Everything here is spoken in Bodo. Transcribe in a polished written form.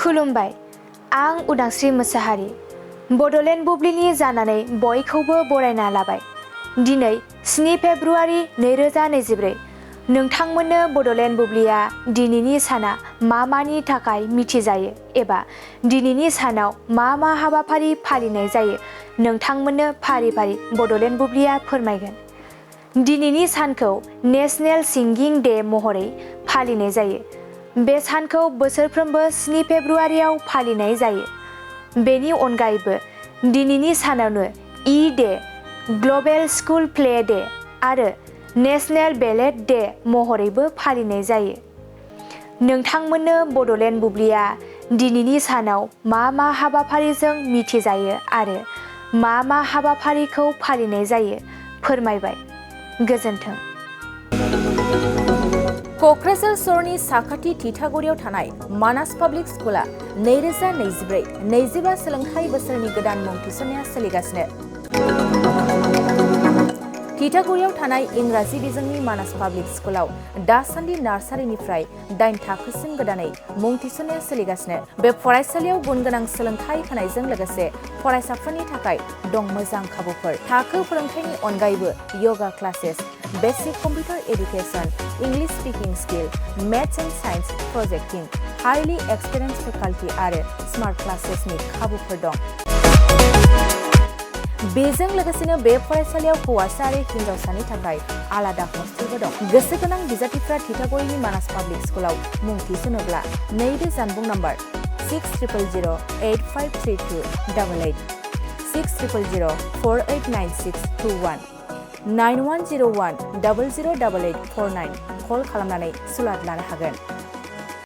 खुलुमबाय, आं उदांस्रि मोसाहारि। बड'लेण्ड बुब्लिनि जानानै बयखौबो बरायना लाबाय। दिनै 7 फेब्रुआरि 2024। नोंथांमोननो बड'लेण्ड बुब्लिया दिनैनि साना मानि थाखाय मिथिजायो एबा दिनैनि सानाव मा हाबाफारि फालिनाय जायो नोंथांमोननो फारि फारि बड'लेण्ड बुब्लिया फोरमायगोन। दिनैनि सानखौ नेशनेल सिंगिं डे महरै फालिनाय जायो। बे सानखौ बोसोरफ्रोमबो 7 फेब्रुआरियाव फालिनाय जायो। बेनि अनगायैबो दिनैनि सानावनो day, global school play day आरो नेशनेल बेलेट डे महरैबो फालिनाय जायो। नोंथांमोननो बड'लेण्ड बुब्लिया दिनैनि सानाव मा हाबाफारिजों मिथिजायो आरो मा हाबाफारिखौ फालिनाय जायो फोरमायबाय। गोजोन्थों। क'क्राझार सहरनि साखाथि थिथागुरियाव थानाय मानास पाब्लिक स्कुला 2024-25 सोलोंथाइ बोसोरनि गोदान मुं थिसननाया सोलिगासिनो। थिथागुरियाव थानाय इंराजि बिजोंनि मानास पाब्लिक स्कुलाव दासान्दि नार्सारिनिफ्राय 8 थाखोसिम गोदानै मुं थिसननाया सोलिगासिनो। बे फरायसालियाव गुन गोनां सोलोंथाइ होनायजों लोगोसे फरायसाफोरनि थाखाय दं मोजां खाबुफोर। थाखो फोरोंथायनि अनगायैबो yoga classes, basic computer education, English speaking skill, maths and science प्रोजेक्टिं, हाईली एक्सपीरियंस फेकल्टी आरो स्मार्ट क्लासेसनि खाबुफोर दं। बेजों लोगोसेनो बे फरायसालियाव हौवासा आरो हिन्जावसानि थाखाय आलादा हस्टेलबो दं। गोसो गोनां बिजाथिफ्रा थिथागुरिनि मानास पाब्लिक स्कुलाव मुं थिसनोब्ला नैबे जानबुं नम्बर 6000853288 6000489621 9101008849 कल खालामनानै सुलाद लानो हागोन।